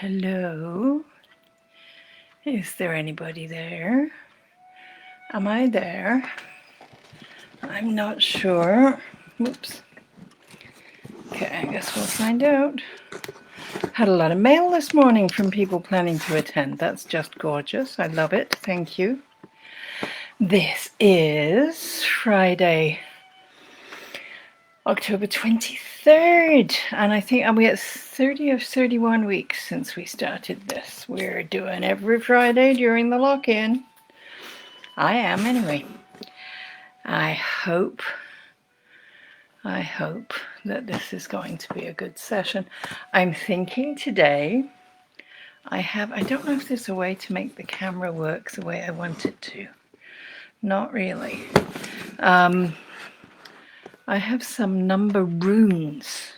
Hello? Is there anybody there? Am I there? I'm not sure. Whoops. Okay, I guess we'll find out. Had a lot of mail this morning from people planning to attend. That's just gorgeous. I love it. Thank you. This is Friday, October 23rd, and I think we at 30 or 31 weeks since we started this. We're doing every Friday during the lock-in. I am anyway. I hope that this is going to be a good session. I'm thinking today I don't know if there's a way to make the camera work the way I want it to. Not really. I have some number runes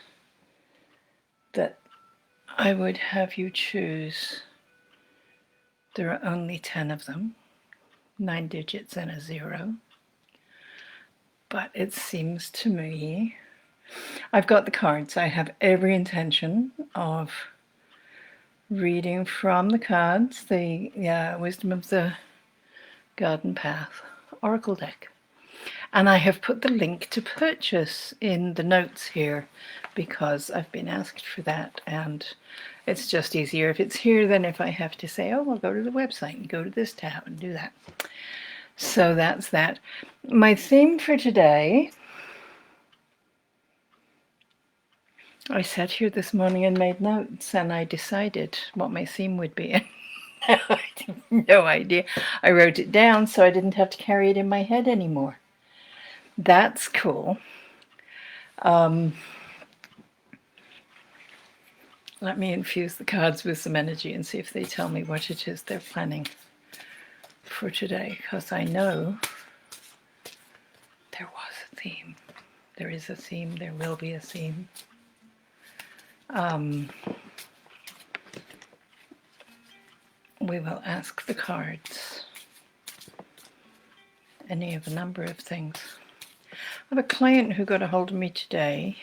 that I would have you choose. There are only 10 of them, 9 digits and a 0. But it seems to me, I've got the cards. I have every intention of reading from the cards, the Wisdom of the Garden Path Oracle deck. And I have put the link to purchase in the notes here because I've been asked for that, and it's just easier if it's here than if I have to say, oh, I'll go to the website and go to this tab and do that. So that's that. My theme for today, I sat here this morning and made notes, and I decided what my theme would be. I have no idea. I wrote it down so I didn't have to carry it in my head anymore. That's cool. Let me infuse the cards with some energy and see if they tell me what it is they're planning for today, because I know there was a theme. There is a theme. There will be a theme. We will ask the cards any of a number of things. I have a client who got a hold of me today,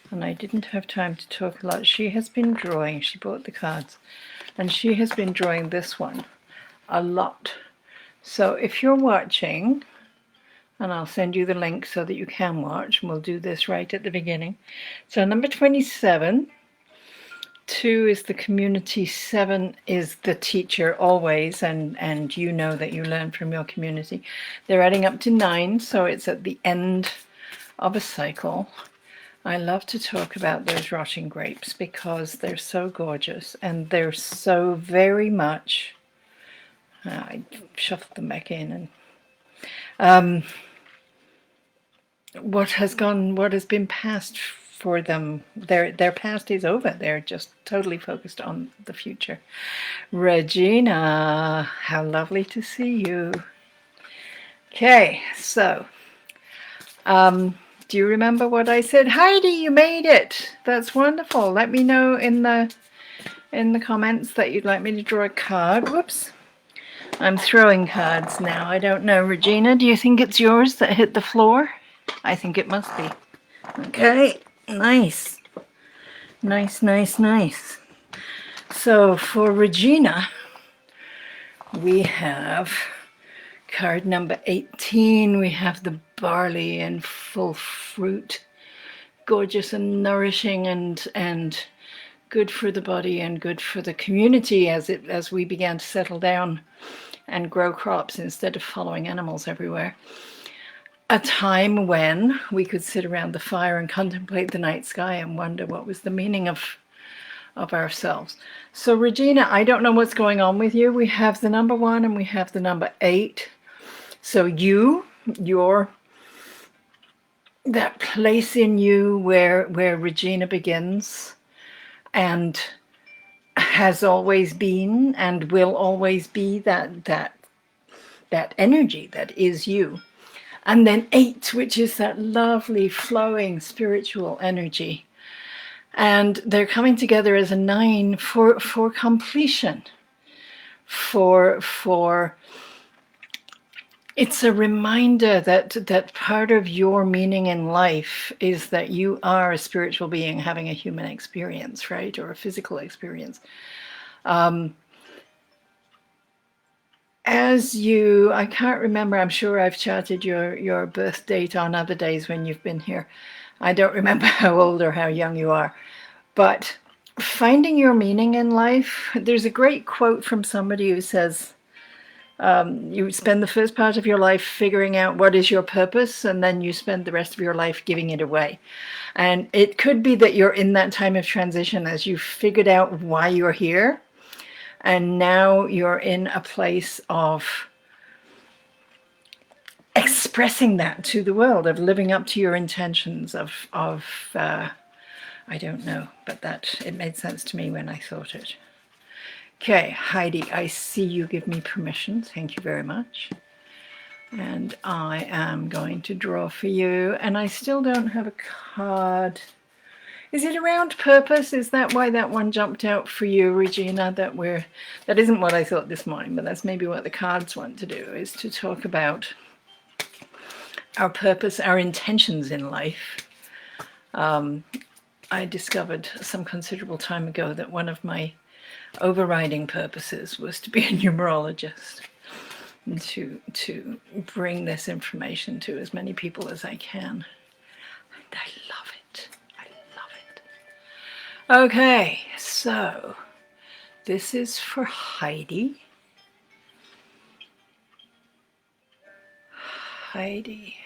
and I didn't have time to talk a lot. She has been drawing. She bought the cards, and she has been drawing this one a lot. So if you're watching, and I'll send you the link so that you can watch, and we'll do this right at the beginning. So number 27, 2 is the community, 7 is the teacher always, and you know that you learn from your community. They're adding up to 9, so it's at the end of a cycle. I love to talk about those rotting grapes because they're so gorgeous and they're so very much, I shuffled them back in, and what has been past for them, their past is over. They're just totally focused on the future. Regina, how lovely to see you. Okay, so do you remember what I said? Heidi, you made it. That's wonderful. Let me know in the comments that you'd like me to draw a card. Whoops. I'm throwing cards now. I don't know. Regina, do you think it's yours that hit the floor? I think it must be. Okay, nice. Nice. So for Regina, we have card number 18. We have the barley in full fruit. Gorgeous and nourishing and good for the body and good for the community as we began to settle down and grow crops instead of following animals everywhere. A time when we could sit around the fire and contemplate the night sky and wonder what was the meaning of ourselves. So Regina, I don't know what's going on with you. We have the number 1 and we have the number 8. So you're that place in you where Regina begins and has always been and will always be that energy that is you. And then 8, which is that lovely flowing spiritual energy. And they're coming together as a 9 for completion, for It's a reminder that part of your meaning in life is that you are a spiritual being having a human experience, right? Or a physical experience. As you, I can't remember, I'm sure I've charted your birth date on other days when you've been here. I don't remember how old or how young you are, but finding your meaning in life, there's a great quote from somebody who says, you spend the first part of your life figuring out what is your purpose, and then you spend the rest of your life giving it away. And it could be that you're in that time of transition as you've figured out why you're here, and now you're in a place of expressing that to the world, of living up to your intentions, of I don't know, but that it made sense to me when I thought it. Okay, Heidi, I see you give me permission. Thank you very much. And I am going to draw for you, and I still don't have a card. Is it around purpose? Is that why that one jumped out for you, Regina? That isn't what I thought this morning, but that's maybe what the cards want to do, is to talk about our purpose, our intentions in life. I discovered some considerable time ago that one of my overriding purposes was to be a numerologist, and to bring this information to as many people as I can. And I love it. I love it. Okay, so this is for Heidi. Heidi.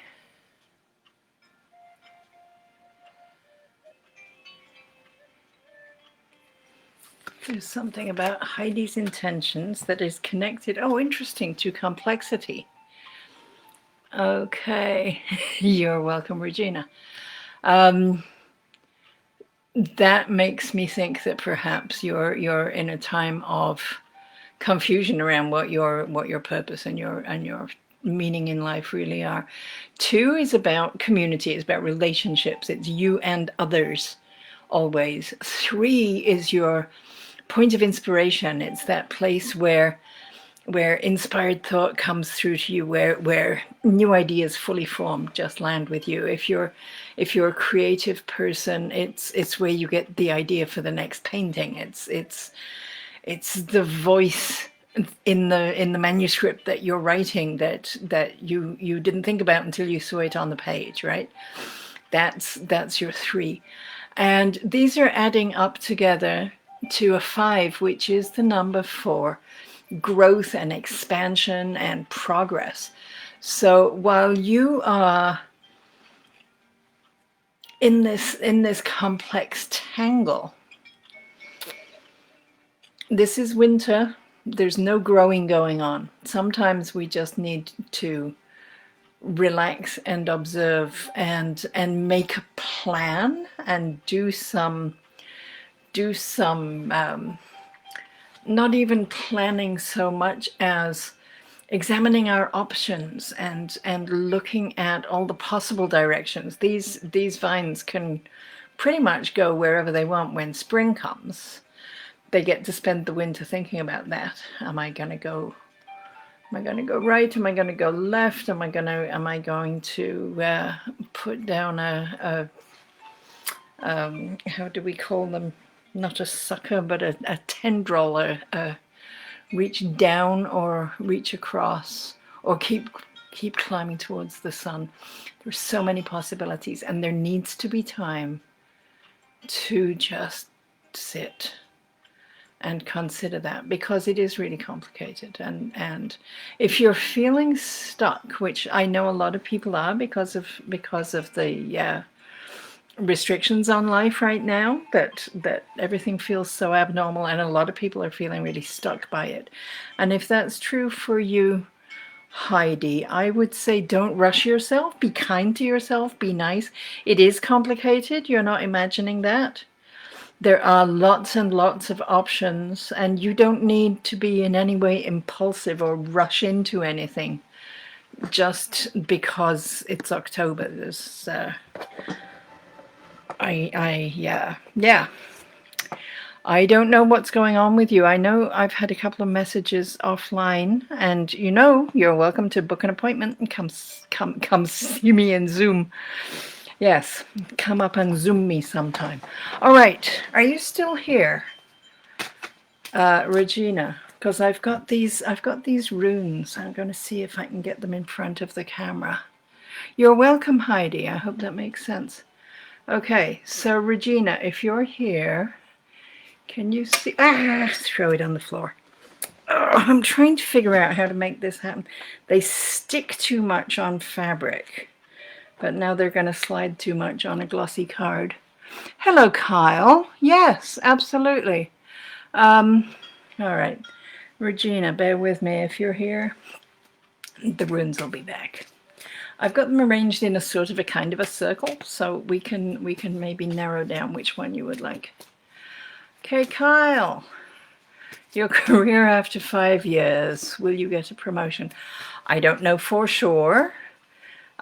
There's something about Heidi's intentions that is connected, oh, interesting, to complexity. Okay, you're welcome, Regina. That makes me think that perhaps you're in a time of confusion around what your purpose and your meaning in life really are. 2 is about community, it's about relationships, it's you and others always. 3 is your point of inspiration. It's that place where inspired thought comes through to you, where new ideas fully formed just land with you. If you're a creative person, it's where you get the idea for the next painting. It's the voice in the manuscript that you're writing that you didn't think about until you saw it on the page, right? That's your 3. And these are adding up together to a 5, which is the number for growth and expansion and progress. So while you are in this complex tangle, this is winter, there's no growing going on. Sometimes we just need to relax and observe and make a plan and do some not even planning so much as examining our options and looking at all the possible directions. These vines can pretty much go wherever they want when spring comes. They get to spend the winter thinking about that. Am I going to go right? Am I going to go left? Am I going to put down a how do we call them? Not a sucker, but a tendril, a reach down or reach across, or keep climbing towards the sun. There's so many possibilities, and there needs to be time to just sit and consider that, because it is really complicated. And if you're feeling stuck, which I know a lot of people are because of the restrictions on life right now, that everything feels so abnormal, and a lot of people are feeling really stuck by it. And if that's true for you, Heidi, I would say don't rush yourself. Be kind to yourself. Be nice. It is complicated. You're not imagining that. There are lots and lots of options, and you don't need to be in any way impulsive or rush into anything just because it's October. There's yeah. I don't know what's going on with you. I know I've had a couple of messages offline, and you know you're welcome to book an appointment and come see me in Zoom. Yes, come up and Zoom me sometime. All right, are you still here, Regina? Because I've got these runes. I'm going to see if I can get them in front of the camera. You're welcome, Heidi. I hope that makes sense. Okay, so Regina, if you're here, can you see? Throw it on the floor. I'm trying to figure out how to make this happen. They stick too much on fabric, but now they're going to slide too much on a glossy card. Hello, Kyle. Yes, absolutely. All right. Regina, bear with me if you're here. The runes will be back. I've got them arranged in a sort of a kind of a circle, so we can maybe narrow down which one you would like. Okay, Kyle. Your career after 5 years. Will you get a promotion? I don't know for sure.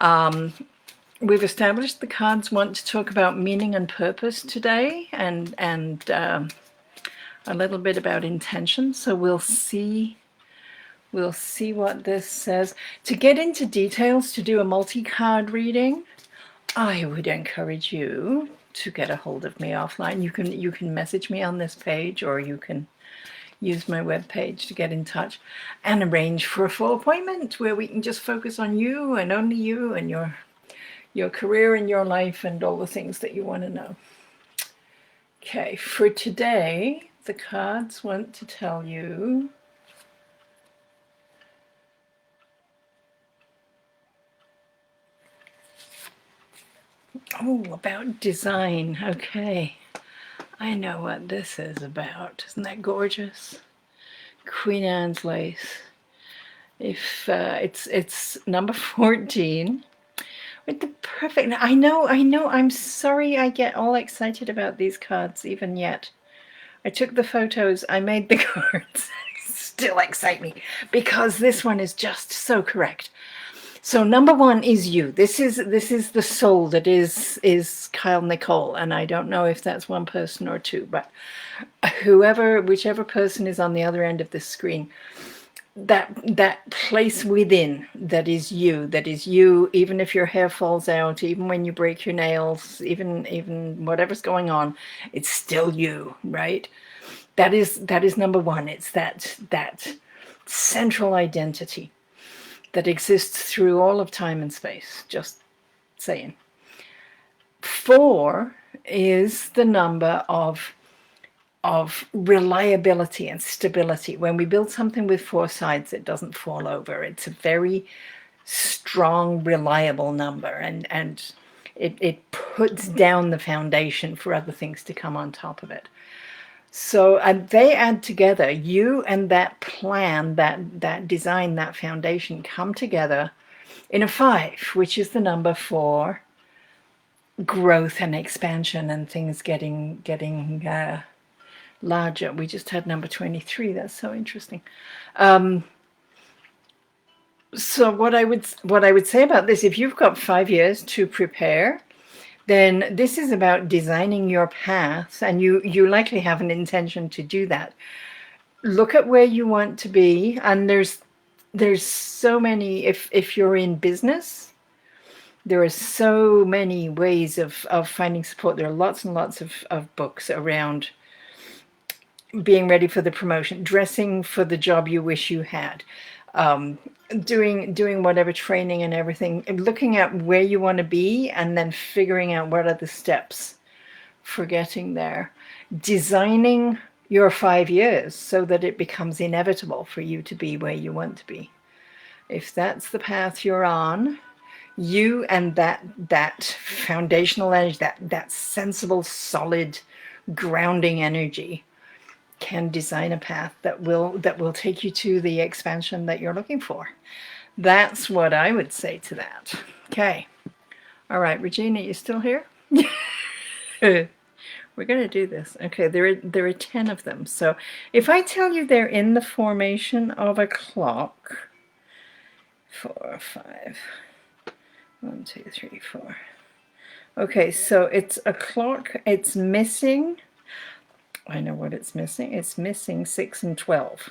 We've established the cards want to talk about meaning and purpose today, and a little bit about intention. So we'll see what this says. To get into details, to do a multi-card reading, I would encourage you to get a hold of me offline. You can message me on this page, or you can use my webpage to get in touch and arrange for a full appointment where we can just focus on you and only you and your career and your life and all the things that you want to know. Okay, for today, the cards want to tell you about design. Okay, I know what this is about. Isn't that gorgeous? Queen Anne's lace. If it's number 14 with the perfect. I know. I'm sorry I get all excited about these cards even yet. I took the photos, I made the cards. Still excite me because this one is just so correct. So number 1 is you. This is the soul that is Kyle Nicole, and I don't know if that's one person or two, but whichever person is on the other end of this screen, that place within that is you, even if your hair falls out, even when you break your nails, even whatever's going on, it's still you, right? That is number 1. It's that central identity that exists through all of time and space. Just saying. 4 is the number of reliability and stability. When we build something with 4 sides, it doesn't fall over. It's a very strong, reliable number, and it puts down the foundation for other things to come on top of it. So they add together. You and that plan, that design, that foundation come together in a 5, which is the number for growth and expansion and things getting larger. We just had number 23. That's so interesting. So what I would say about this, if you've got 5 years to prepare, then this is about designing your path, and you likely have an intention to do that. Look at where you want to be, and there's so many. If you're in business, there are so many ways of finding support. There are lots and lots of books around being ready for the promotion, dressing for the job you wish you had, doing whatever training and everything, looking at where you want to be and then figuring out what are the steps for getting there, designing your 5 years so that it becomes inevitable for you to be where you want to be. If that's the path you're on, you and that foundational energy, that sensible, solid, grounding energy can design a path that will take you to the expansion that you're looking for. That's what I would say to that. Okay. All right, Regina, you still here? We're going to do this. Okay, there are 10 of them. So if I tell you they're in the formation of a clock, 4, 5, 1, 2, 3, 4. Okay, so it's a clock. It's missing I know what it's missing. It's missing 6 and 12.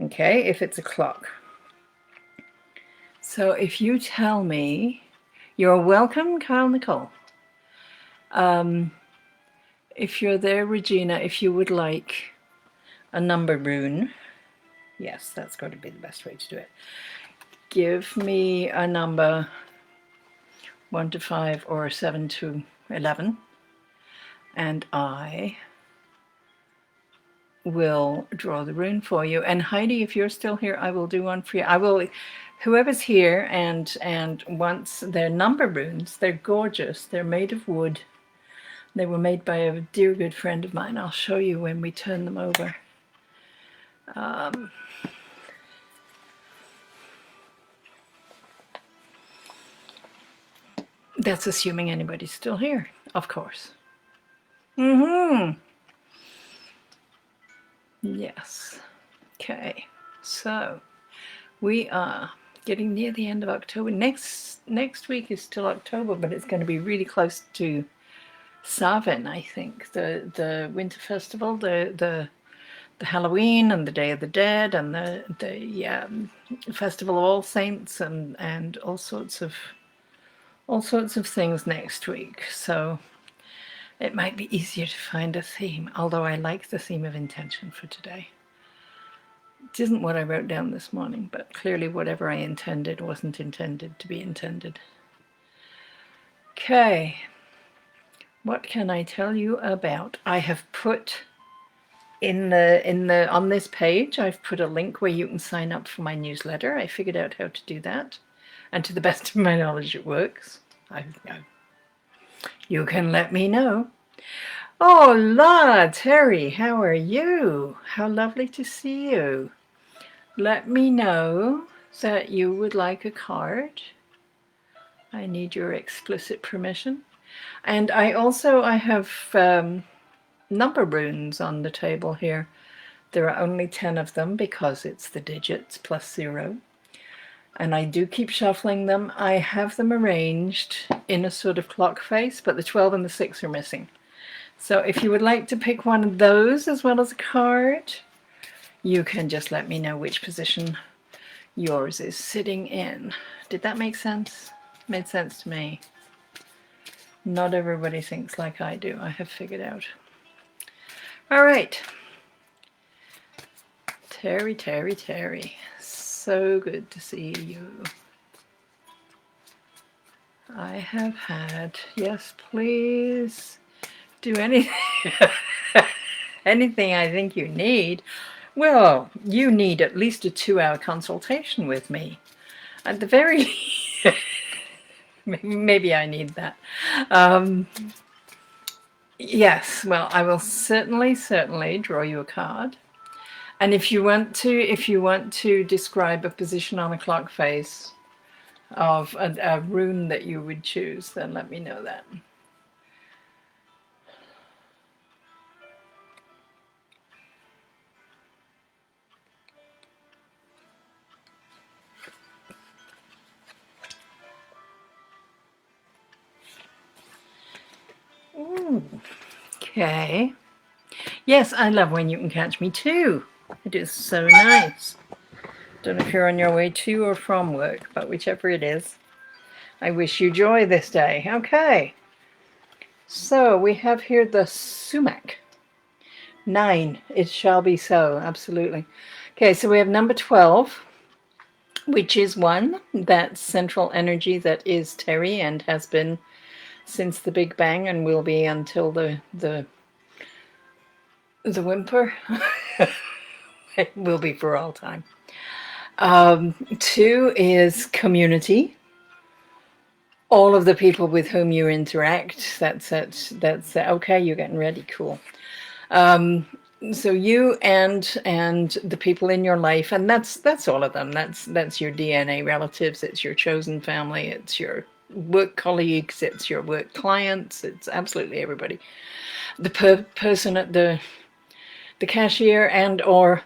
Okay, if it's a clock. So if you tell me, you're welcome, Kyle Nicole. If you're there, Regina, if you would like a number rune, yes, that's going to be the best way to do it. Give me a number 1 to 5 or 7 to 11, and I will draw the rune for you. And Heidi, if you're still here, I will do one for you. I will, whoever's here and wants their number runes, they're gorgeous. They're made of wood. They were made by a dear good friend of mine. I'll show you when we turn them over. That's assuming anybody's still here, of course. Yes. Okay. So we are getting near the end of October. Next week is still October, but it's going to be really close to Samhain, I think. The Winter Festival, the Halloween and the Day of the Dead and the Festival of All Saints and all sorts of things next week. So it might be easier to find a theme, although I like the theme of intention for today. It isn't what I wrote down this morning, but clearly whatever I intended wasn't intended to be intended. Okay, what can I tell you about? I have put on this page, I've put a link where you can sign up for my newsletter. I figured out how to do that, and to the best of my knowledge, it works. You can let me know. Oh, la, Terry, how are you? How lovely to see you. Let me know that you would like a card. I need your explicit permission. And I have number runes on the table here. There are only 10 of them because it's the digits plus 0. And I do keep shuffling them. I have them arranged in a sort of clock face, but the 12 and the 6 are missing. So if you would like to pick one of those as well as a card, you can just let me know which position yours is sitting in. Did that make sense? Made sense to me. Not everybody thinks like I do, I have figured out. All right. Terry. So good to see you. I have had, yes, please do anything, anything I think you need. Well, you need at least a 2-hour consultation with me. At the very, maybe I need that. Yes, well, I will certainly draw you a card. And if you want to describe a position on a clock face of a rune that you would choose, then let me know that. Ooh, okay. Yes, I love when you can catch me too. It is so nice. Don't know if you're on your way to or from work, but whichever it is, I wish you joy this day. Okay. So we have here the sumac. 9, it shall be so, absolutely. Okay, so we have number 12, which is 1, that central energy that is Terry and has been since the Big Bang and will be until the whimper. It will be for all time. 2 is community. All of the people with whom you interact. That's it. That's it. Okay, you're getting ready. Cool. So you and the people in your life, and that's all of them. That's your DNA relatives. It's your chosen family. It's your work colleagues. It's your work clients. It's absolutely everybody. The person at the cashier and or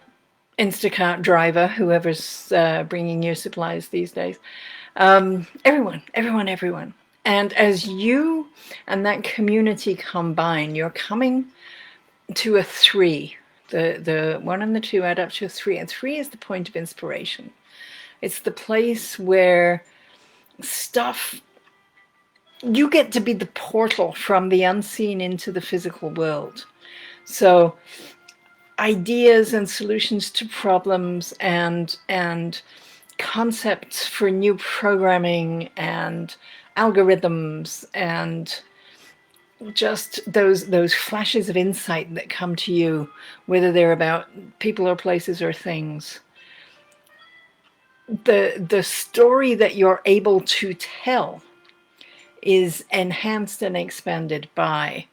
Instacart driver, whoever's bringing you supplies these days. Everyone. And as you and that community combine, you're coming to a 3. The 1 and the 2 add up to a 3, and 3 is the point of inspiration. It's the place where stuff, you get to be the portal from the unseen into the physical world. So ideas and solutions to problems and concepts for new programming and algorithms and just those flashes of insight that come to you, whether they're about people or places or things. The story that you're able to tell is enhanced and expanded by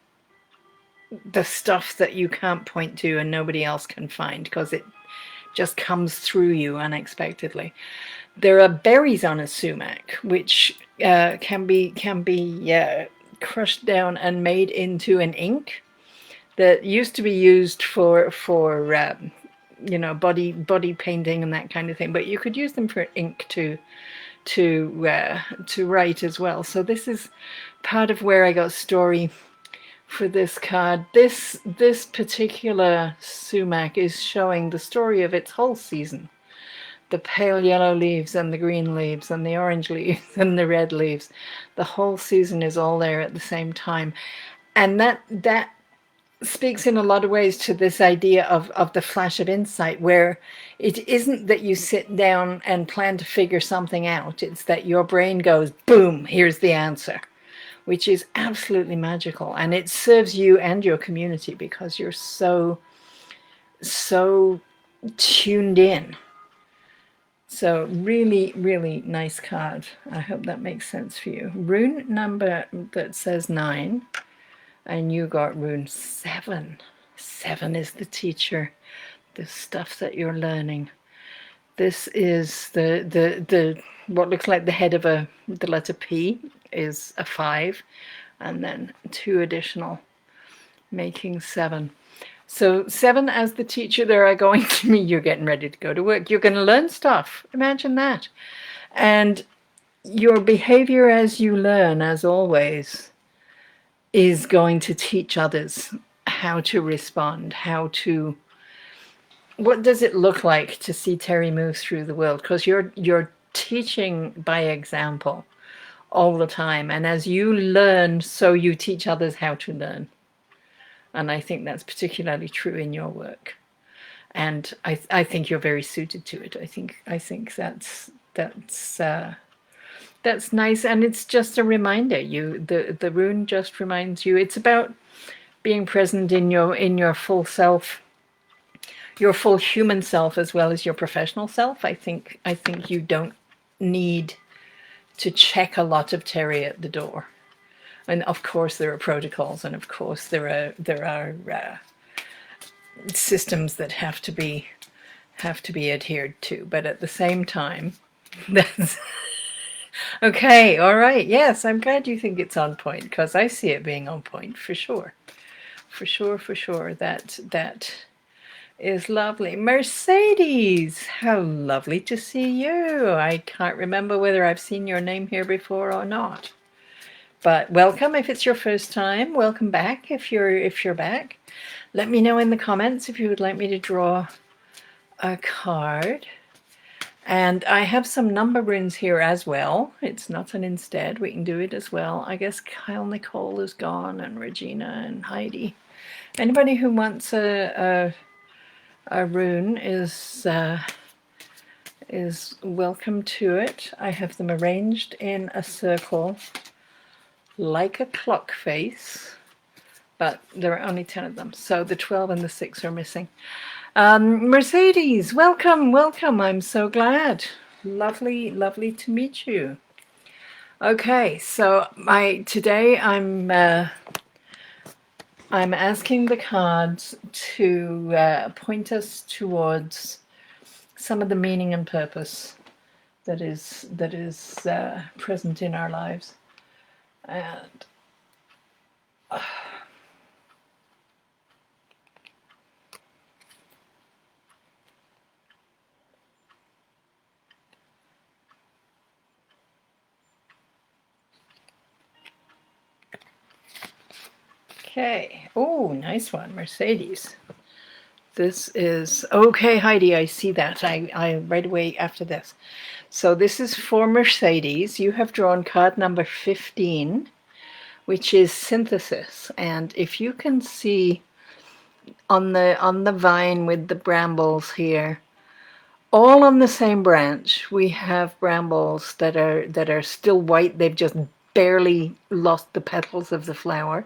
the stuff that you can't point to and nobody else can find, because it just comes through you unexpectedly. There are berries on a sumac which can be crushed down and made into an ink that used to be used for you know, body painting and that kind of thing, but you could use them for ink to write as well. So this is part of where I got story for this card. This particular sumac is showing the story of its whole season. The pale yellow leaves and the green leaves and the orange leaves and the red leaves. The whole season is all there at the same time. And that speaks in a lot of ways to this idea of the flash of insight, where it isn't that you sit down and plan to figure something out. It's that your brain goes, boom, here's the answer, which is absolutely magical. And it serves you and your community because you're so tuned in. So really, really nice card. I hope that makes sense for you. Rune number that says 9, and you got rune 7. 7 is the teacher, the stuff that you're learning. This is the what looks like the head of the letter P is a 5, and then 2 additional, making 7. So 7 as the teacher, there are going to be, you're getting ready to go to work. You're going to learn stuff. Imagine that. And your behavior as you learn, as always, is going to teach others how to respond, what does it look like to see Terry move through the world? Because you're teaching by example all the time. And as you learn, so you teach others how to learn. And I think that's particularly true in your work. And I think you're very suited to it. I think that's nice. And it's just a reminder. The rune just reminds you. It's about being present in your full self, your full human self, as well as your professional self. I think you don't need to check a lot of Terry at the door. And of course there are protocols, and of course there are systems that have to be adhered to. But at the same time, that's okay. All right. Yes, I'm glad you think it's on point, because I see it being on point for sure. For sure. That is lovely. Mercedes, how lovely to see you. I can't remember whether I've seen your name here before or not. But welcome if it's your first time. Welcome back if you're back. Let me know in the comments if you would like me to draw a card. And I have some number runes here as well. It's not an instead. We can do it as well. I guess Kyle Nicole is gone, and Regina and Heidi. Anybody who wants a rune is welcome to it. I have them arranged in a circle like a clock face, but there are only 10 of them, so the 12 and the 6 are missing. Mercedes, welcome. I'm so glad. Lovely to meet you. Okay, so today I'm asking the cards to point us towards some of the meaning and purpose that is present in our lives. And Okay. Oh, nice one, Mercedes. This is okay, Heidi. I see that. I right away after this. So this is for Mercedes. You have drawn card number 15, which is synthesis. And if you can see on the vine with the brambles here, all on the same branch, we have brambles that are still white. They've just barely lost the petals of the flower.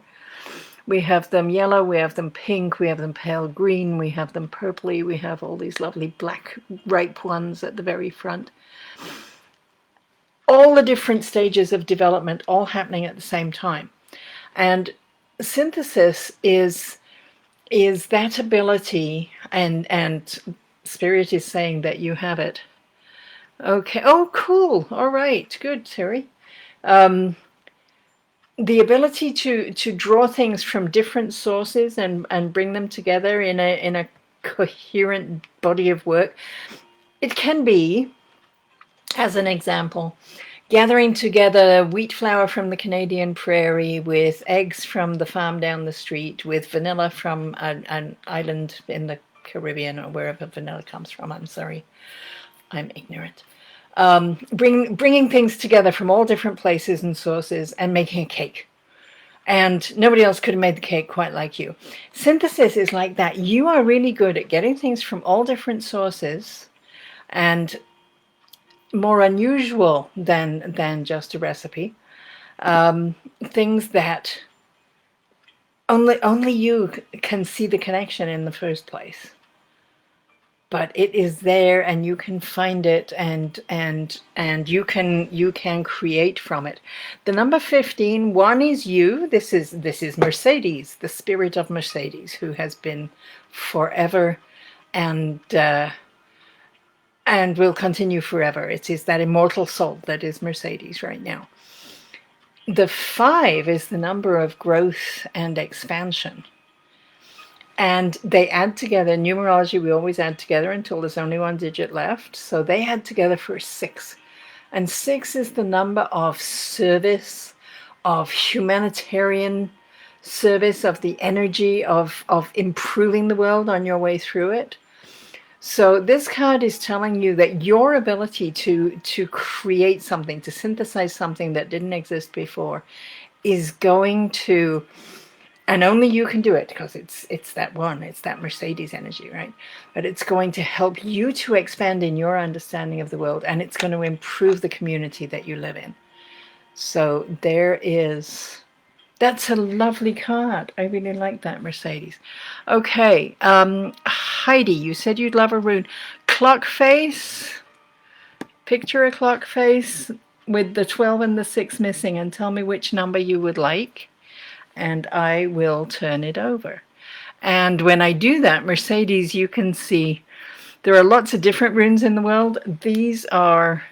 We have them yellow, we have them pink, we have them pale green, we have them purpley, we have all these lovely black ripe ones at the very front. All the different stages of development all happening at the same time. And synthesis is that ability, and Spirit is saying that you have it. Okay. Oh, cool. All right. Good, Terry. The ability to draw things from different sources and bring them together in a coherent body of work. It can be, as an example, gathering together wheat flour from the Canadian prairie with eggs from the farm down the street, with vanilla from an island in the Caribbean or wherever vanilla comes from. I'm sorry, I'm ignorant. Bringing things together from all different places and sources and making a cake. And nobody else could have made the cake quite like you. Synthesis is like that. You are really good at getting things from all different sources and more unusual than just a recipe. Things that only you can see the connection in the first place. But it is there, and you can find it, and you can create from it. The number 15, one is you. This is Mercedes, the spirit of Mercedes, who has been forever, and will continue forever. It is that immortal soul that is Mercedes right now. The 5 is the number of growth and expansion. And they add together. In numerology, we always add together until there's only one digit left. So they add together for 6. And 6 is the number of service, of humanitarian service, of the energy of improving the world on your way through it. So this card is telling you that your ability to create something, to synthesize something that didn't exist before, is going to... And only you can do it, because it's that one, it's that Mercedes energy, right? But it's going to help you to expand in your understanding of the world, and it's going to improve the community that you live in. So that's a lovely card. I really like that, Mercedes. Okay, Heidi, you said you'd love a rune. Clock face. Picture a clock face with the 12 and the 6 missing, and tell me which number you would like. And I will turn it over. And when I do that, Mercedes, you can see there are lots of different runes in the world. These are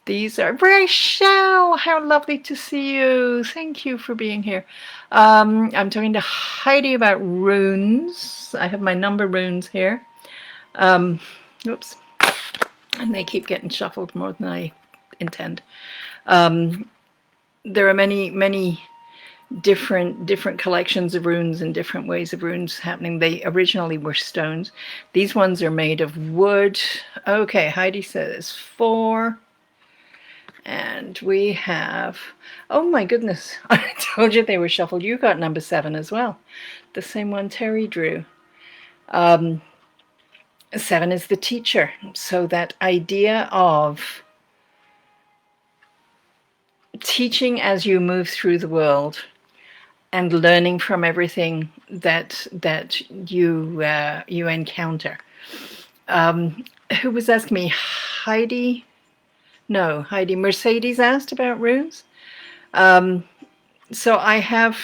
Rachel. How lovely to see you. Thank you for being here. I'm talking to Heidi about runes. I have my number runes here. Oops. And they keep getting shuffled more than I intend. There are many different collections of runes and different ways of runes happening. They originally were stones. These ones are made of wood. Okay, Heidi says 4. And we have, oh my goodness, I told you they were shuffled. You got number 7 as well. The same one Terry drew. 7 is the teacher. So that idea of teaching as you move through the world and learning from everything that you encounter. Who was asking me? Heidi? No, Heidi. Mercedes asked about runes. So I have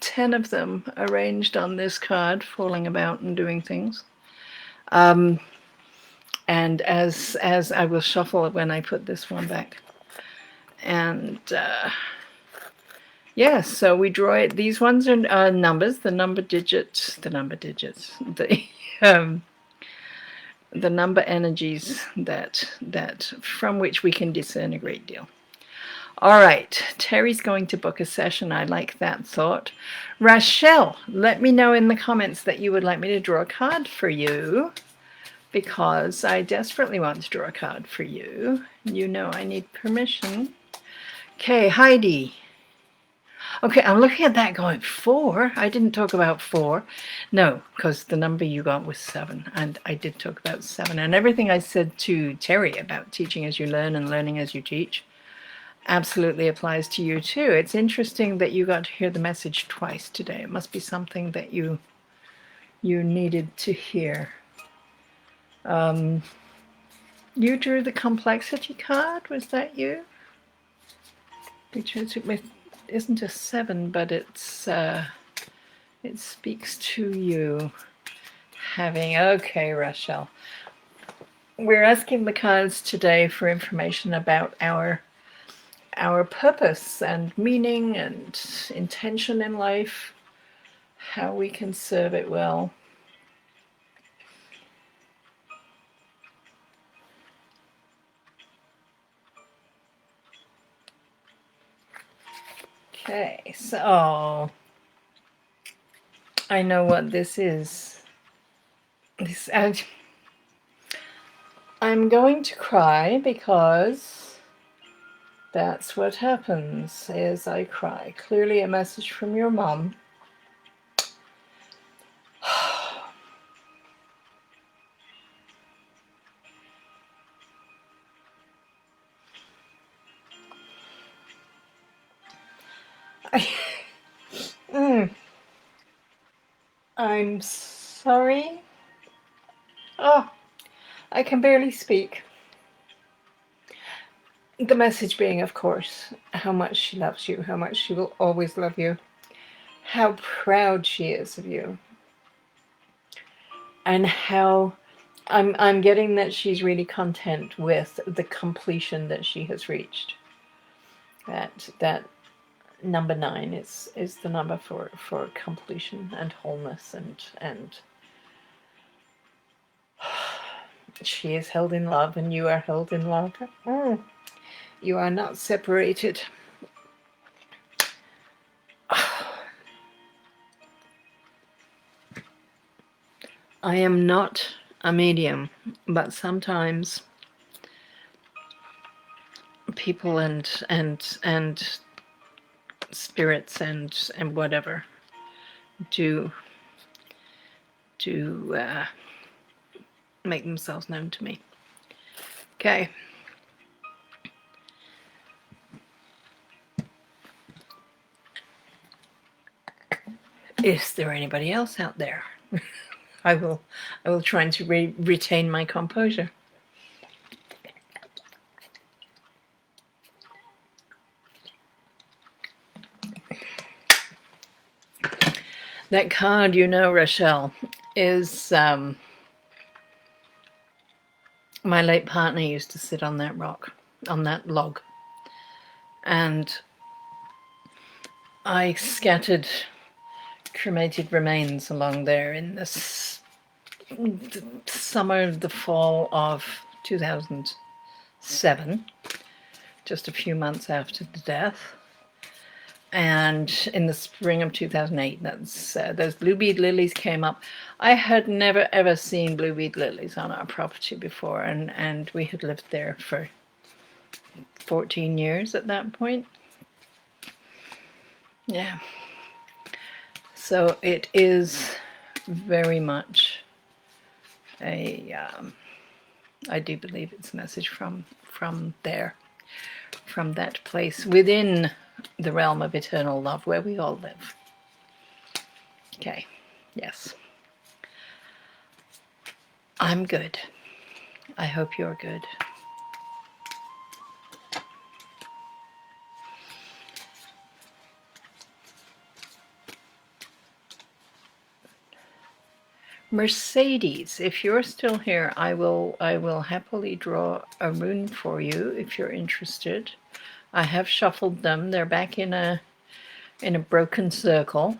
10 of them arranged on this card, falling about and doing things. And as I will shuffle when I put this one back. And yes, so we draw it. These ones are numbers, the number energies that from which we can discern a great deal. All right, Terry's going to book a session. I like that thought. Rachelle, let me know in the comments that you would like me to draw a card for you, because I desperately want to draw a card for you. You know I need permission. Okay, Heidi. Okay, I'm looking at that going, 4? I didn't talk about 4. No, because the number you got was 7, and I did talk about 7. And everything I said to Terry about teaching as you learn and learning as you teach absolutely applies to you too. It's interesting that you got to hear the message twice today. It must be something that you needed to hear. You drew the complexity card, was that you? Which isn't a 7, but it's it speaks to you having. Okay, Rachelle, we're asking the cards today for information about our purpose and meaning and intention in life, how we can serve it well. Okay, so I know what this is. I'm going to cry because that's what happens, is I cry. Clearly a message from your mom. I'm sorry. Oh, I can barely speak. The message being, of course, how much she loves you, how much she will always love you, how proud she is of you, and how I'm getting that she's really content with the completion that she has reached. That number 9 is the number for completion and wholeness, and she is held in love and you are held in love. You are not separated. I am not a medium, but sometimes people and spirits and whatever do make themselves known to me. Okay. Is there anybody else out there? I will try to retain my composure. That card, you know, Rachelle, is my late partner used to sit on that rock, on that log, and I scattered cremated remains along there in the summer, the fall of 2007, just a few months after the death. And in the spring of 2008, those blue bead lilies came up. I had never ever seen blue bead lilies on our property before, and we had lived there for 14 years at that point. Yeah. So it is very much a, I do believe it's a message from there, from that place within the realm of eternal love where we all live. Okay, yes. I'm good. I hope you're good. Mercedes, if you're still here, I will happily draw a rune for you if you're interested. I have shuffled them. They're back in a broken circle,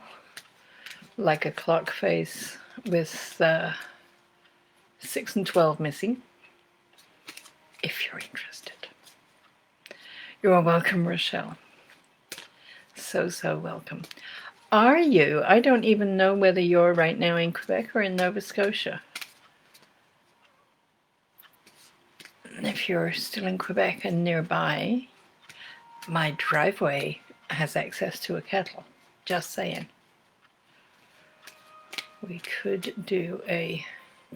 like a clock face with 6 and 12 missing. If you're interested, You're welcome, Rochelle. So welcome. Are you? I don't even know whether you're right now in Quebec or in Nova Scotia. If you're still in Quebec and nearby, my driveway has access to a kettle. Just saying. We could do a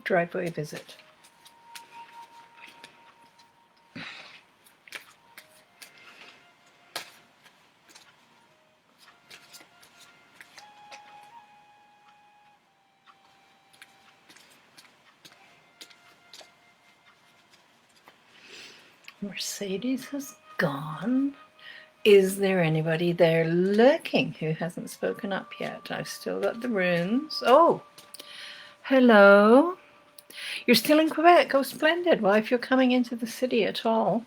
driveway visit. Mercedes has gone. Is there anybody there lurking who hasn't spoken up yet? I've still got the runes. Oh, hello. You're still in Quebec. Oh, splendid. Well, if you're coming into the city at all,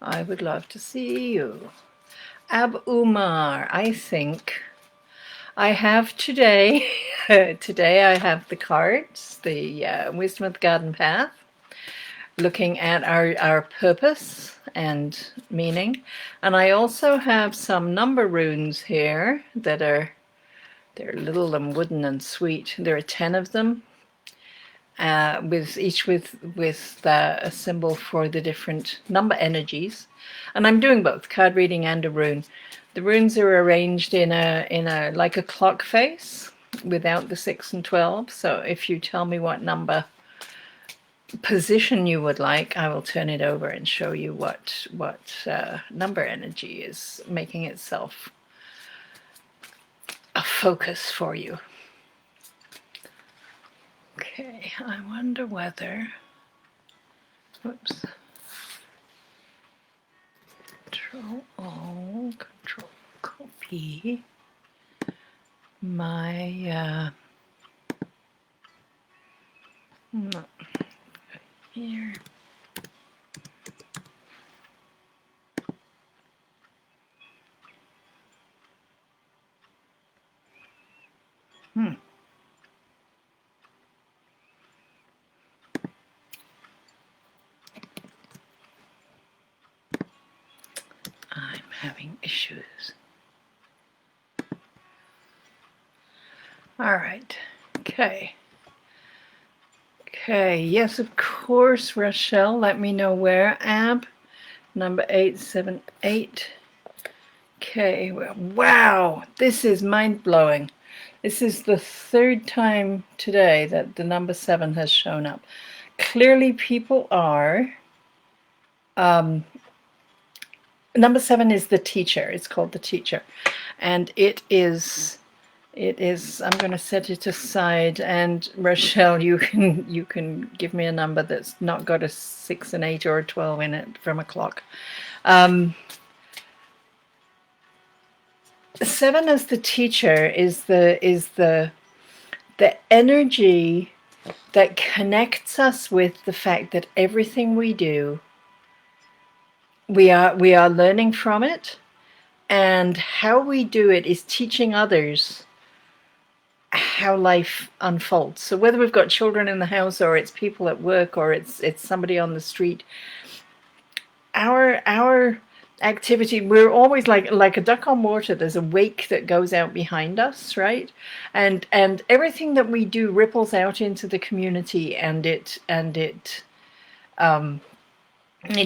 I would love to see you. Ab Umar, I think I have today. Today I have the cards, the Wisdom of the Garden Path, looking at our purpose and meaning. And I also have some number runes here that they're little and wooden and sweet. There are 10 of them, with each with a symbol for the different number energies. And I'm doing both card reading and a rune. The runes are arranged in a like a clock face without the 6 and 12. So if you tell me what number position you would like, I will turn it over and show you what number energy is making itself a focus for you. Okay, I wonder whether, whoops, Control O, Control copy my no, here. I'm having issues. All right. Okay. Okay. Yes, of course, Rochelle. Let me know where. Ab, number 878. Okay. Wow. This is mind-blowing. This is the third time today that the number 7 has shown up. Clearly, people are... number 7 is the teacher. It's called the teacher. And it is, I'm going to set it aside. And Rochelle, you can give me a number that's not got a 6, an 8, or a 12 in it from a clock. 7 as the teacher is the energy that connects us with the fact that everything we do, we are learning from it, and how we do it is teaching others how life unfolds. So whether we've got children in the house, or it's people at work, or it's somebody on the street, our activity, we're always like a duck on water. There's a wake that goes out behind us, right? And everything that we do ripples out into the community, and it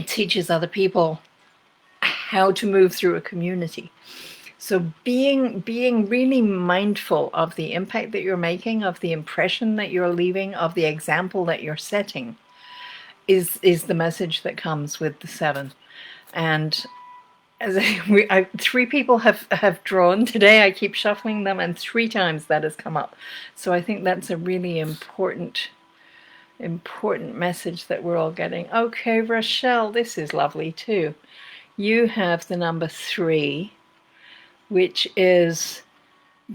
teaches other people how to move through a community. So being really mindful of the impact that you're making, of the impression that you're leaving, of the example that you're setting, is the message that comes with the 7. And as 3 people have drawn today. I keep shuffling them, and 3 times that has come up. So I think that's a really important message that we're all getting. Okay, Rochelle, this is lovely too. You have the number 3, which is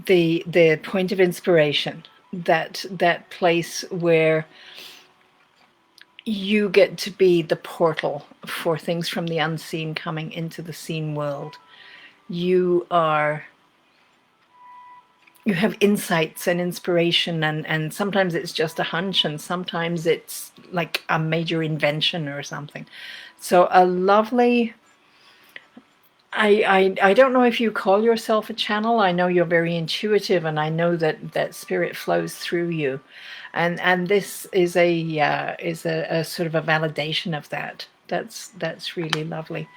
the point of inspiration, that place where you get to be the portal for things from the unseen coming into the seen world. You have insights and inspiration, and sometimes it's just a hunch, and sometimes it's like a major invention or something. So a lovely I don't know if you call yourself a channel. I know you're very intuitive, and I know that spirit flows through you, and this is a sort of a validation of that. That's really lovely.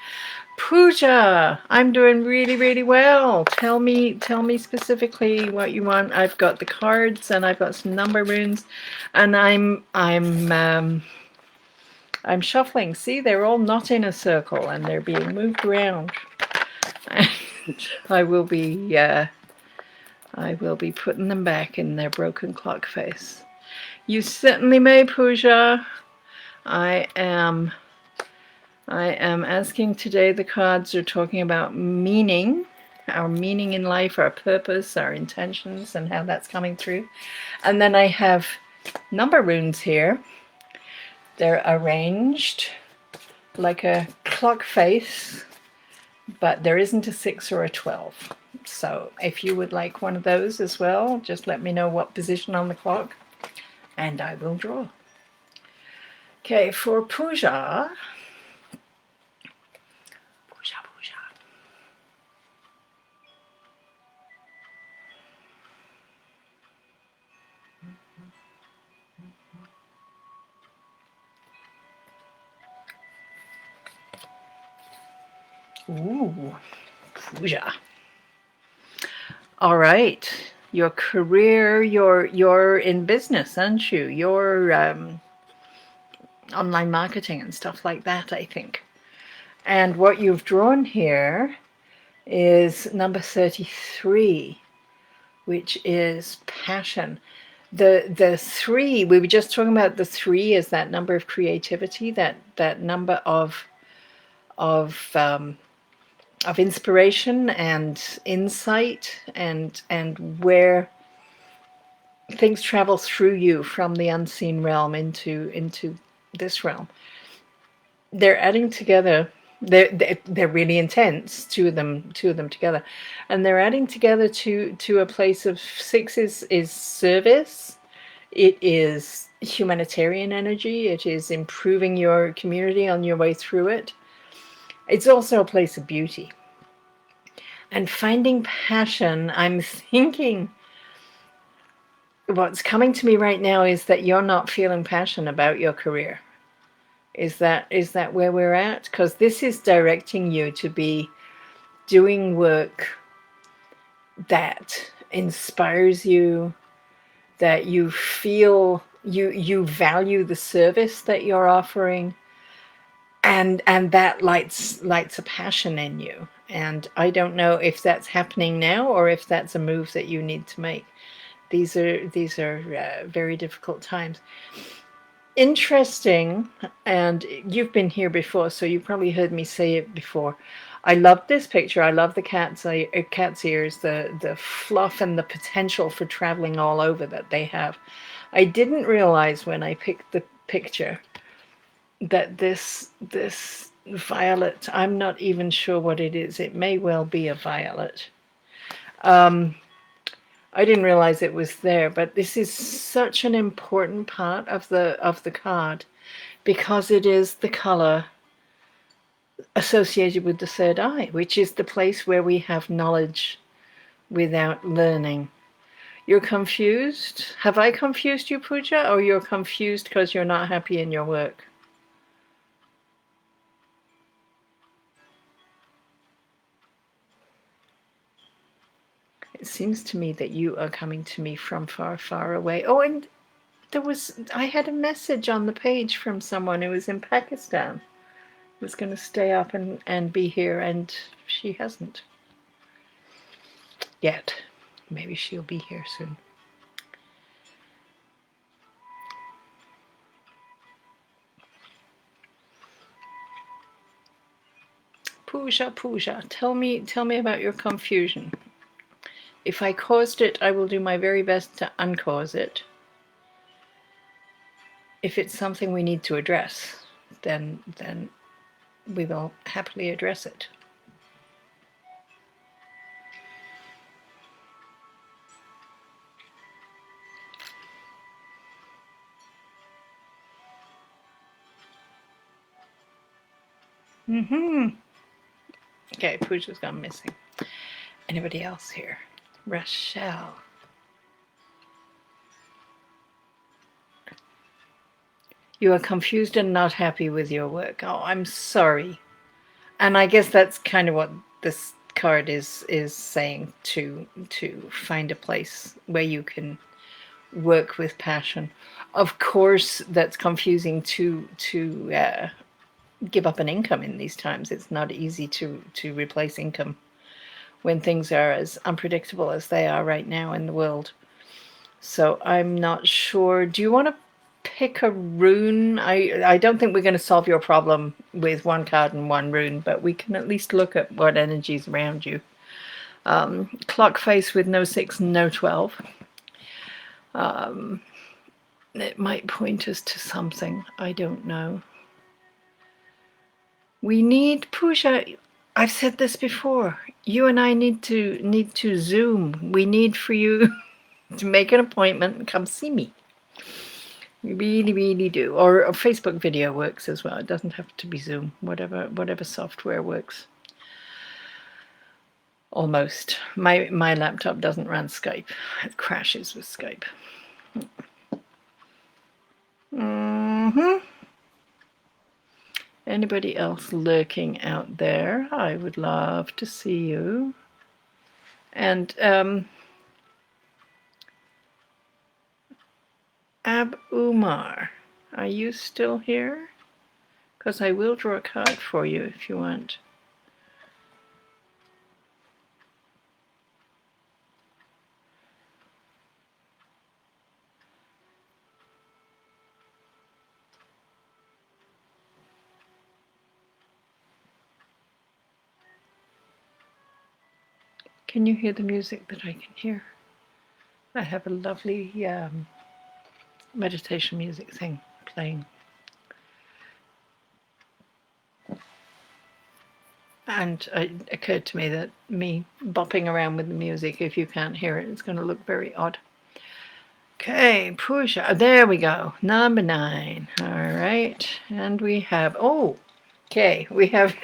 Pooja, I'm doing really well. Tell me specifically what you want. I've got the cards and I've got some number runes, and I'm shuffling. See, they're all not in a circle and they're being moved around. I will be putting them back in their broken clock face. You certainly may, Pooja. I am asking today. The cards are talking about meaning, our meaning in life, our purpose, our intentions, and how that's coming through. And then I have number runes here. They're arranged like a clock face, but there isn't a 6 or a 12. So if you would like one of those as well, just let me know what position on the clock and I will draw. Okay, for Pooja. Ooh, Pooja. All right. Your career, you're in business, aren't you? You're online marketing and stuff like that, I think. And what you've drawn here is number 33, which is passion. The three, we were just talking about the three as that number of creativity, that number of inspiration and insight, and where things travel through you from the unseen realm into this realm. They're adding together. They're really intense. Two of them together, and they're adding together to a place of six is service. It is humanitarian energy. It is improving your community on your way through it. It's also a place of beauty. And finding passion, I'm thinking what's coming to me right now is that you're not feeling passion about your career. Is that where we're at? Because this is directing you to be doing work that inspires you, that you feel you value the service that you're offering, and that lights a passion in you. And I don't know if that's happening now or if that's a move that you need to make. These are very difficult times. Interesting, and you've been here before, so you probably heard me say it before. I love this picture. I love the cat's ears, the fluff and the potential for traveling all over that they have. I didn't realize when I picked the picture that this violet, I'm not even sure what it is. It may well be a violet. I didn't realize it was there, but this is such an important part of the card because it is the color associated with the third eye, which is the place where we have knowledge without learning. You're confused? Have I confused you, Pooja, or you're confused because you're not happy in your work? It seems to me that you are coming to me from far, far away. Oh, and I had a message on the page from someone who was in Pakistan, who was going to stay up and be here, and she hasn't yet. Maybe she'll be here soon. Pooja, tell me about your confusion. If I caused it, I will do my very best to uncause it. If it's something we need to address, then we will happily address it. Okay, Pooja's gone missing. Anybody else here? Rochelle. You are confused and not happy with your work. Oh, I'm sorry. And I guess that's kind of what this card is saying, to find a place where you can work with passion. Of course, that's confusing to give up an income in these times. It's not easy to replace income when things are as unpredictable as they are right now in the world. So I'm not sure. Do you want to pick a rune? I don't think we're going to solve your problem with one card and one rune, but we can at least look at what energy's around you. Clock face with no 6, no 12. It might point us to something. I don't know. We need, Pooja, I've said this before. You and I need to Zoom. We need for you to make an appointment and come see me. We really, really do. Or a Facebook video works as well. It doesn't have to be Zoom. Whatever software works. Almost. My laptop doesn't run Skype. It crashes with Skype. Anybody else lurking out there? I would love to see you. And Ab Umar, are you still here? Because I will draw a card for you if you want. Can you hear the music that I can hear? I have a lovely meditation music thing playing. And it occurred to me that me bopping around with the music, if you can't hear it, it's going to look very odd. Okay, Pooja. There we go. Number 9. All right. And we have, oh, okay, we have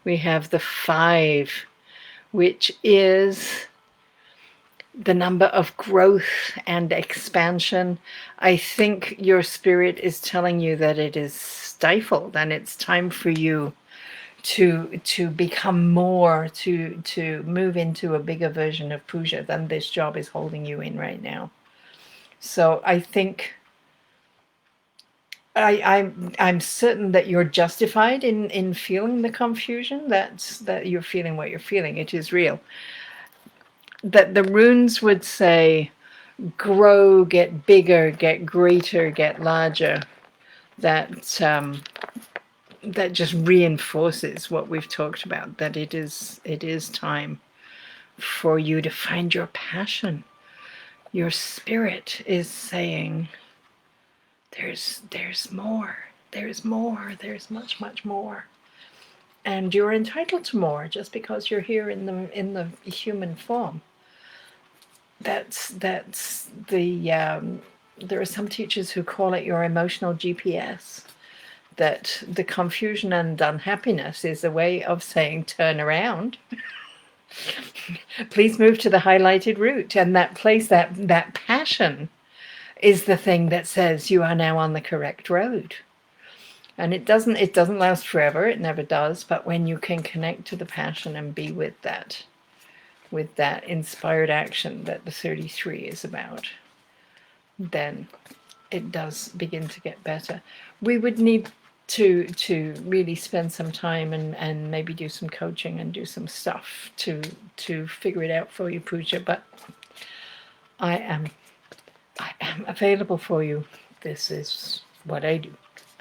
the 5, which is the number of growth and expansion. I think your spirit is telling you that it is stifled and it's time for you to become more, to move into a bigger version of Pooja than this job is holding you in right now. So I think I'm certain that you're justified in feeling the confusion. That you're feeling what you're feeling. It is real. That the runes would say, grow, get bigger, get greater, get larger. That just reinforces what we've talked about. That it is time for you to find your passion. Your spirit is saying, there's more. There's more. There's much, much more. And you're entitled to more just because you're here in the human form. That's the there are some teachers who call it your emotional GPS. That the confusion and unhappiness is a way of saying, turn around. Please move to the highlighted route. And that place, that passion is the thing that says you are now on the correct road. And it doesn't last forever. It never does. But when you can connect to the passion and be with that inspired action that the 33 is about, then it does begin to get better. We would need to really spend some time and maybe do some coaching and do some stuff to figure it out for you, Pooja. But I am available for you. This is what I do.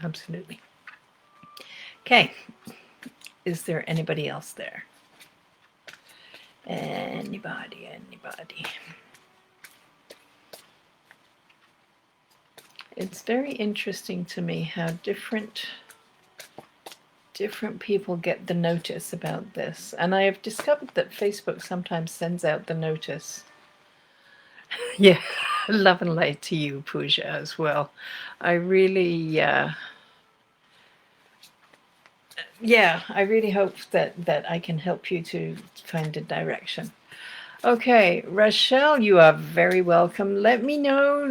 Absolutely. Okay. Is there anybody else there? Anybody? It's very interesting to me how different people get the notice about this. And I have discovered that Facebook sometimes sends out the notice. Yeah, love and light to you, Pooja, as well. I really, yeah, I really hope that I can help you to find a direction. Okay, Rochelle, you are very welcome. Let me know,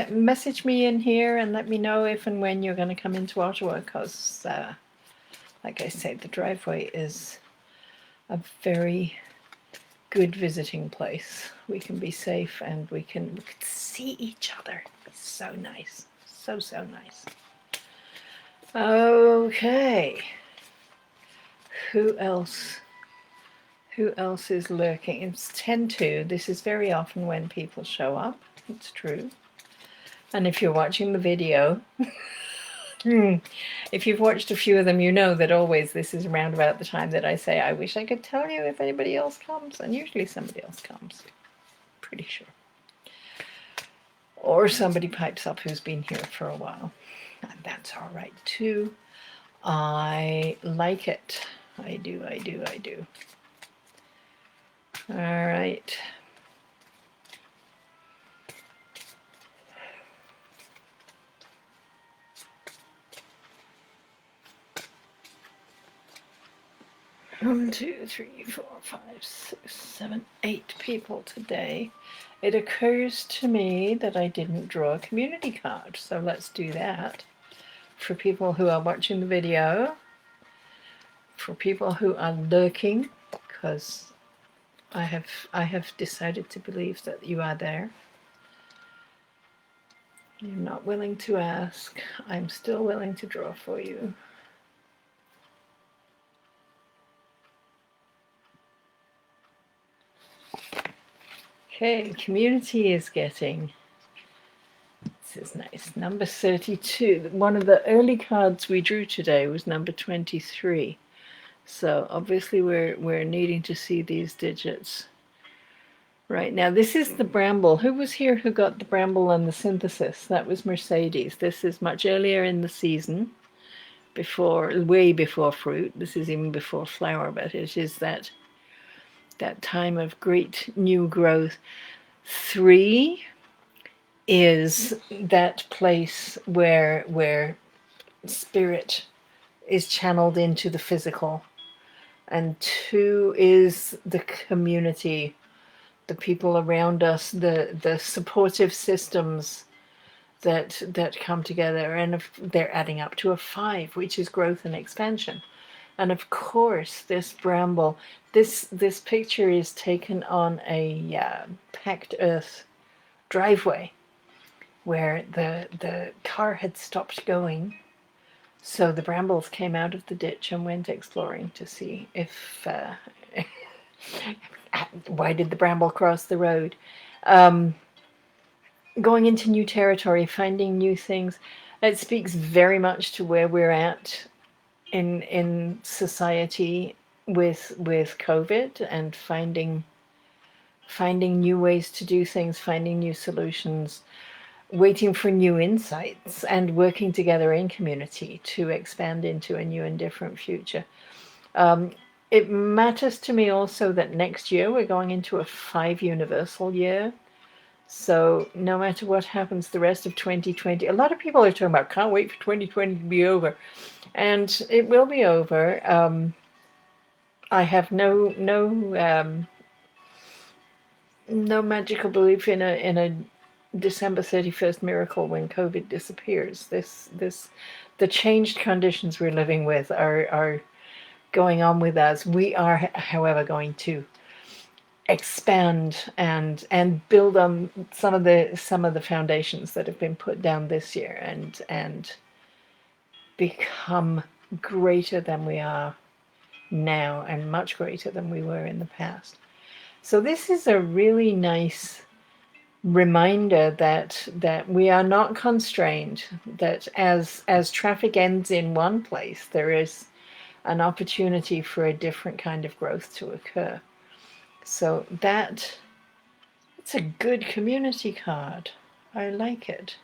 message me in here and let me know if and when you're going to come into Ottawa because, like I said, the driveway is a very good visiting place. We can be safe and we can see each other. It's so nice. So, so nice. Okay. Who else? Who else is lurking? It's 10:02. This is very often when people show up. It's true. And if you're watching the video, if you've watched a few of them, you know that always this is around about the time that I say, I wish I could tell you if anybody else comes. And usually somebody else comes. Pretty sure. Or somebody pipes up who's been here for a while. And that's all right too. I like it. I do, I do, I do. All right. One, two, three, four, five, six, seven, 8 people today. It occurs to me that I didn't draw a community card, so let's do that. For people who are watching the video, for people who are lurking, because I have decided to believe that you are there. You're not willing to ask. I'm still willing to draw for you. Okay, community is getting, this is nice, number 32. One of the early cards we drew today was number 23. So obviously we're needing to see these digits. Right, now this is the bramble. Who was here who got the bramble and the synthesis? That was Mercedes. This is much earlier in the season, way before fruit. This is even before flower, but it is that time of great new growth. 3 is that place where spirit is channeled into the physical, and 2 is the community, the people around us, the supportive systems that come together, and they're adding up to a 5, which is growth and expansion. And of course, this bramble, this picture is taken on a packed earth driveway where the car had stopped going. So the brambles came out of the ditch and went exploring to see if why did the bramble cross the road? Going into new territory, finding new things. It speaks very much to where we're at in society with COVID, and finding new ways to do things, finding new solutions, waiting for new insights, and working together in community to expand into a new and different future. It matters to me also that next year we're going into a 5 universal year. So no matter what happens the rest of 2020, a lot of people are talking about can't wait for 2020 to be over. And it will be over. I have no magical belief in a December 31st miracle when COVID disappears. The changed conditions we're living with are going on with us. We are, however, going to expand and build on some of the foundations that have been put down this year, and become greater than we are now, and much greater than we were in the past. So this is a really nice reminder that we are not constrained, that as traffic ends in one place, there is an opportunity for a different kind of growth to occur. So it's a good community card. I like it.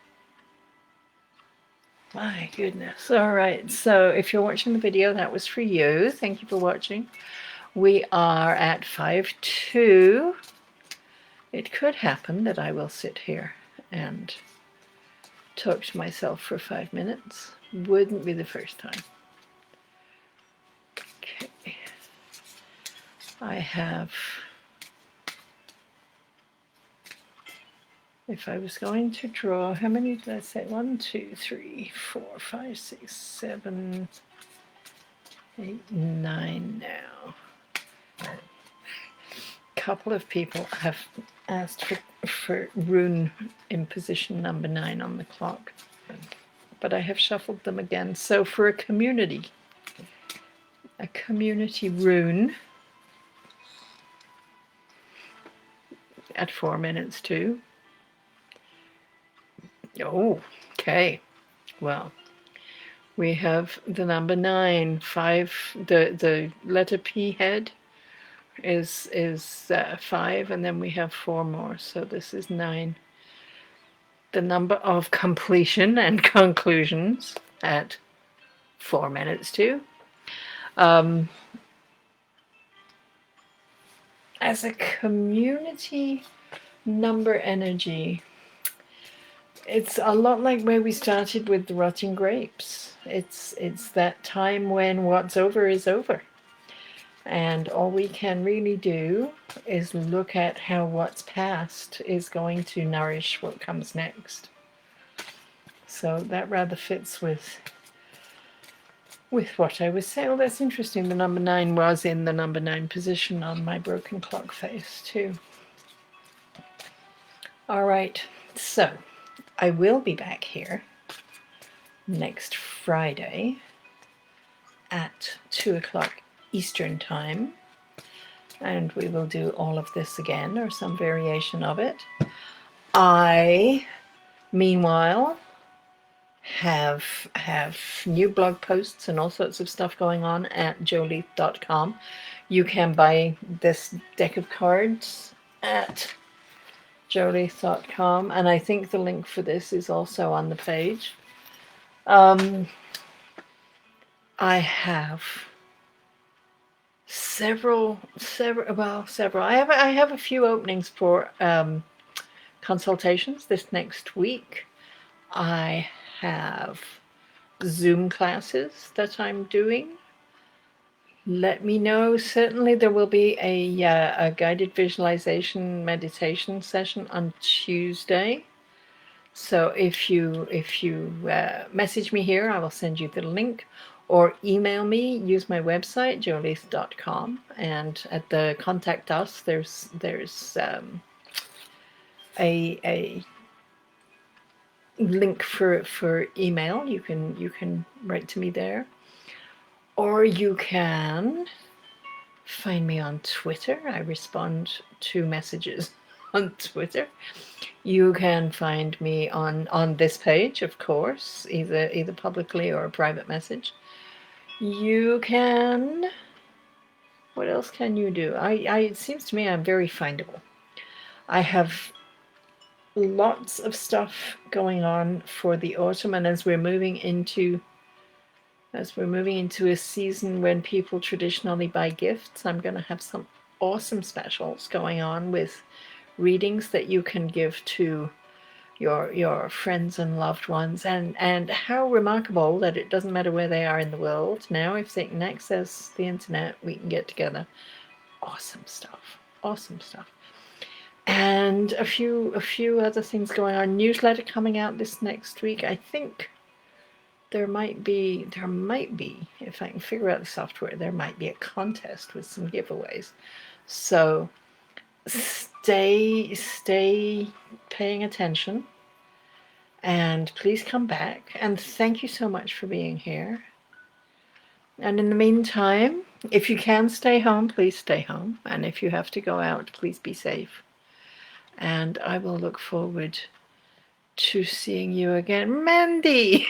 My goodness. All right. So if you're watching the video, that was for you. Thank you for watching. We are at 5:02. It could happen that I will sit here and talk to myself for 5 minutes. Wouldn't be the first time. I have, if I was going to draw, how many did I say? 1, 2, 3, 4, 5, 6, 7, 8, 9 now. A couple of people have asked for rune in position number 9 on the clock, but I have shuffled them again. So for a community rune at 4 minutes to. Oh, okay. Well, we have the number 9, 5. The letter P head is 5, and then we have 4 more. So this is 9. The number of completion and conclusions at 4 minutes to. As a community number energy, it's a lot like where we started with the rotting grapes. It's that time when what's over is over. And all we can really do is look at how what's past is going to nourish what comes next. So that rather fits with what I was saying. Oh, that's interesting. The number 9 was in the number 9 position on my broken clock face too. All right, so I will be back here next Friday at 2 o'clock Eastern time, and we will do all of this again, or some variation of it. I, meanwhile, have new blog posts and all sorts of stuff going on at joleith.com. You can buy this deck of cards at joleith.com, and I think the link for this is also on the page. I have several. I have a few openings for consultations this next week. I have Zoom classes that I'm doing. Let me know. Certainly there will be a guided visualization meditation session on Tuesday. So if you message me here, I will send you the link, or email me. Use my website, joleith.com, and at the contact us, there's a link for email. You can write to me there, or you can find me on Twitter. I respond to messages on Twitter. You can find me on this page, of course, either publicly or a private message. You can, what else can you do? It seems to me I'm very findable. I have lots of stuff going on for the autumn, and as we're moving into a season when people traditionally buy gifts, I'm going to have some awesome specials going on with readings that you can give to your friends and loved ones, and how remarkable that it doesn't matter where they are in the world. Now, if they can access the internet, we can get together. Awesome stuff. And a few other things going on. Newsletter coming out this next week. I think there might be, if I can figure out the software, there might be a contest with some giveaways. So stay paying attention, and please come back, and thank you so much for being here. And in the meantime, if you can stay home, please stay home, and if you have to go out, please be safe. And I will look forward to seeing you again. Mandy!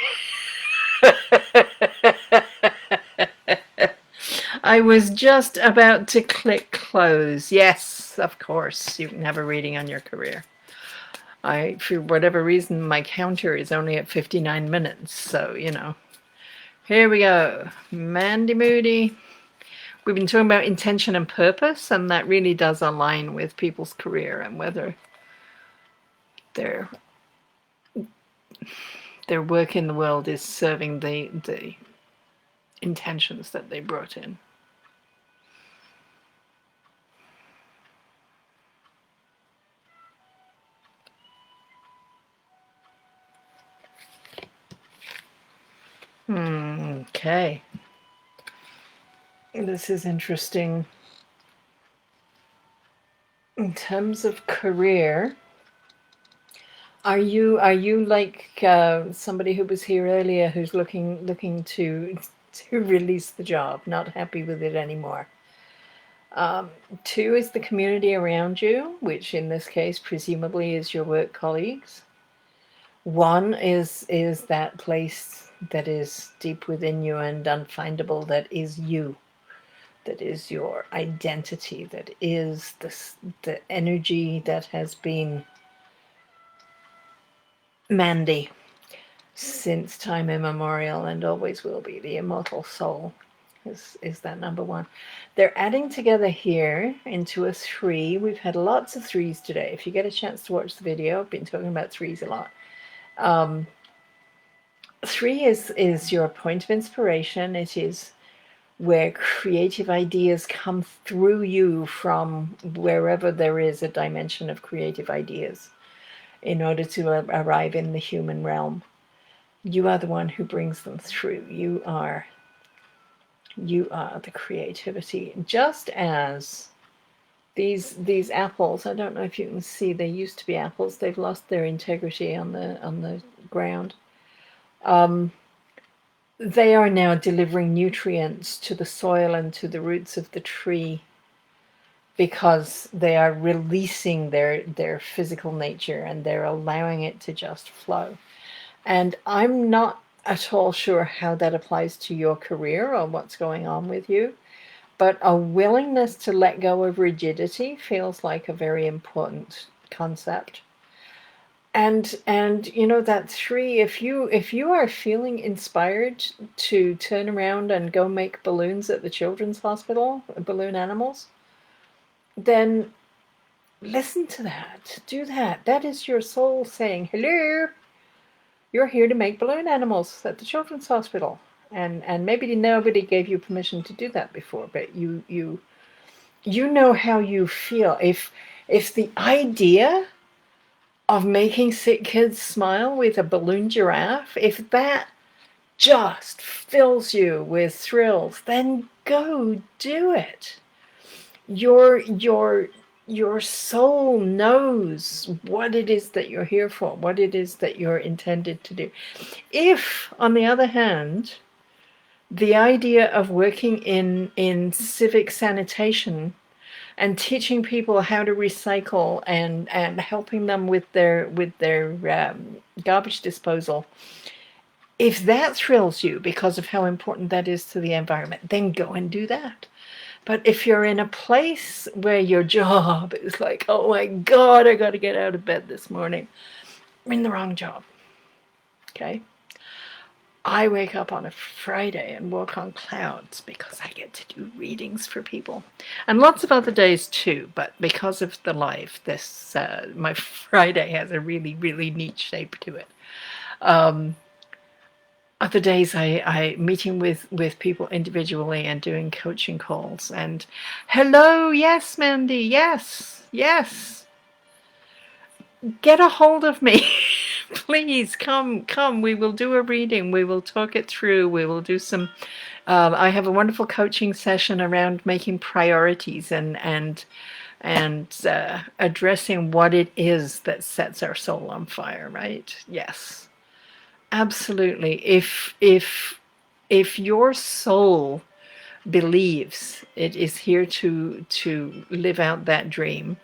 I was just about to click close. Yes, of course, you can have a reading on your career. For whatever reason, my counter is only at 59 minutes, so, Here we go. Mandy Moody. We've been talking about intention and purpose, and that really does align with people's career and whether their work in the world is serving the intentions that they brought in. Okay. This is interesting. In terms of career, are you like somebody who was here earlier who's looking to release the job, not happy with it anymore? Two is the community around you, which in this case presumably is your work colleagues. One is that place that is deep within you and unfindable, that is you, that is your identity, that is the energy that has been Mandy since time immemorial and always will be. The immortal soul is that number one. They're adding together here into a three. We've had lots of threes today. If you get a chance to watch the video, I've been talking about threes a lot. Three is your point of inspiration. It is where creative ideas come through you from wherever there is a dimension of creative ideas in order to arrive in the human realm. You are the one who brings them through. You are the creativity. Just as these apples, I don't know if you can see, they used to be apples. They've lost their integrity on the ground. They are now delivering nutrients to the soil and to the roots of the tree because they are releasing their physical nature and they're allowing it to just flow. And I'm not at all sure how that applies to your career or what's going on with you, but a willingness to let go of rigidity feels like a very important concept. And you know, that three, if you are feeling inspired to turn around and go make balloons at the children's hospital, balloon animals, then listen to that. Do that. That is your soul saying, hello, you're here to make balloon animals at the children's hospital. And maybe nobody gave you permission to do that before, but you know how you feel. If the idea of making sick kids smile with a balloon giraffe, if that just fills you with thrills, then go do it. Your soul knows what it is that you're here for, what it is that you're intended to do. If, on the other hand, the idea of working in civic sanitation and teaching people how to recycle and helping them with their garbage disposal, if that thrills you because of how important that is to the environment, then go and do that. But if you're in a place where your job is like, oh my God, I got to get out of bed this morning, you're in the wrong job. Okay? I wake up on a Friday and walk on clouds because I get to do readings for people. And lots of other days too, but because of the live, this my Friday has a really, really neat shape to it. Other days I meeting with people individually and doing coaching calls. And hello, yes, Mandy, yes. Get a hold of me. Please come. We will do a reading. We will talk it through. We will do some. I have a wonderful coaching session around making priorities and addressing what it is that sets our soul on fire. Right? Yes, absolutely. If your soul believes it is here to live out that dream,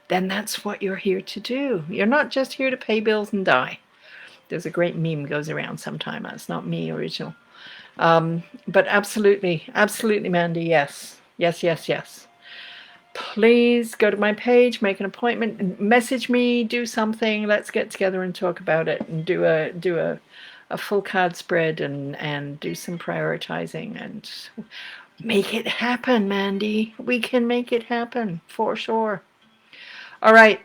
then that's what you're here to do. You're not just here to pay bills and die. There's a great meme goes around sometime. That's not me original. But absolutely, Mandy, yes. Please go to my page, make an appointment, message me, do something. Let's get together and talk about it and do a full card spread and do some prioritizing and make it happen, Mandy. We can make it happen for sure. All right,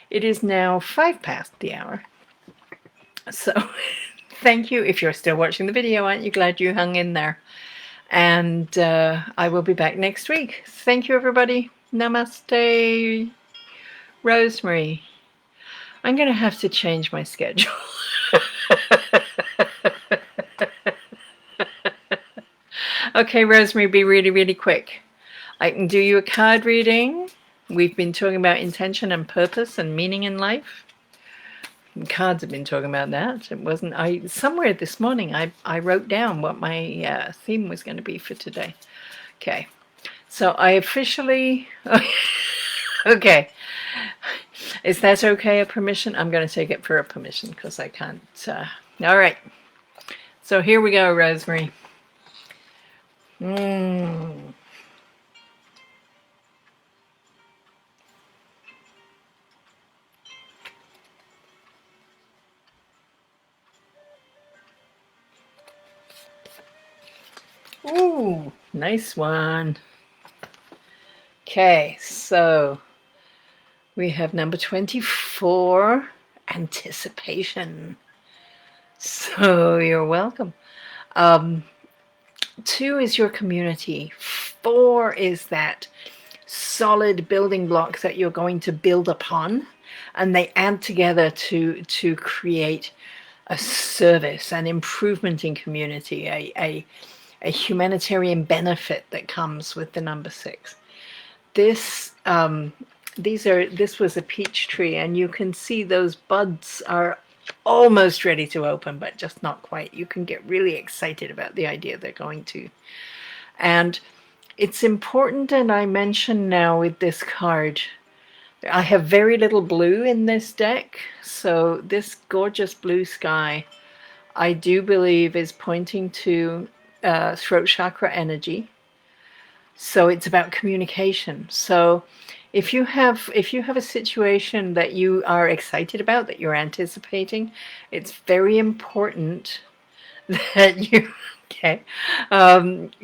it is now 5 past the hour. So thank you. If you're still watching the video, aren't you glad you hung in there? And I will be back next week. Thank you, everybody. Namaste. Rosemary. I'm going to have to change my schedule. Okay, Rosemary, be really, really quick. I can do you a card reading. We've been talking about intention and purpose and meaning in life. And cards have been talking about that. It wasn't, somewhere this morning I wrote down what my theme was going to be for today. Okay, so I officially, okay. Is that okay, a permission? I'm going to take it for a permission because I can't. All right. So here we go, Rosemary. Ooh, nice one. Okay, so we have number 24, anticipation. So you're welcome. 2 is your community. 4 is that solid building blocks that you're going to build upon, and they add together to create a service, an improvement in community, a humanitarian benefit that comes with the number 6. This this was a peach tree, and you can see those buds are almost ready to open, but just not quite. You can get really excited about the idea they're going to. And it's important, and I mention now with this card, I have very little blue in this deck, so this gorgeous blue sky, I do believe, is pointing to throat chakra energy. So it's about communication. So if you have a situation that you are excited about, that you're anticipating, it's very important that you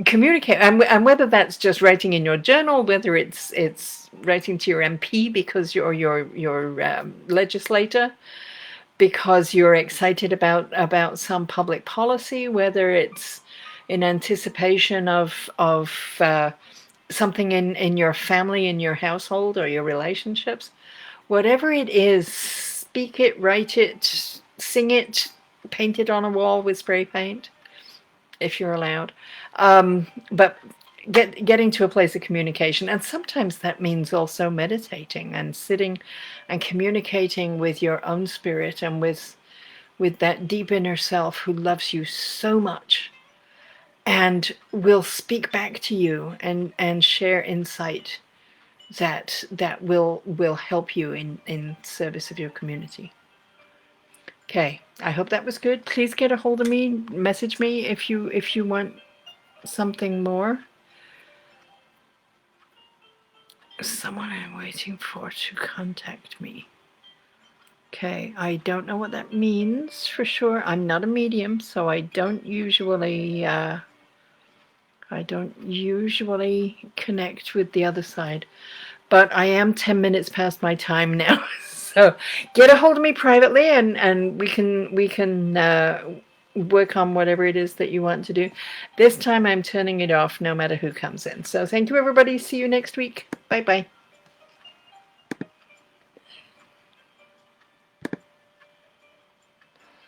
communicate, and whether that's just writing in your journal, whether it's writing to your MP because you're your legislator because you're excited about some public policy, whether it's in anticipation of something in your family, in your household, or your relationships. Whatever it is, speak it, write it, sing it, paint it on a wall with spray paint, if you're allowed. But getting to a place of communication, and sometimes that means also meditating and sitting and communicating with your own spirit and with that deep inner self who loves you so much and will speak back to you and share insight that will help you in service of your community. Okay, I hope that was good. Please get a hold of me, message me if you want something more. Someone I'm waiting for to contact me. Okay, I don't know what that means for sure. I'm not a medium, so I don't usually connect with the other side. But I am 10 minutes past my time now. So get a hold of me privately, and we can work on whatever it is that you want to do. This time I'm turning it off no matter who comes in. So thank you, everybody. See you next week. Bye-bye.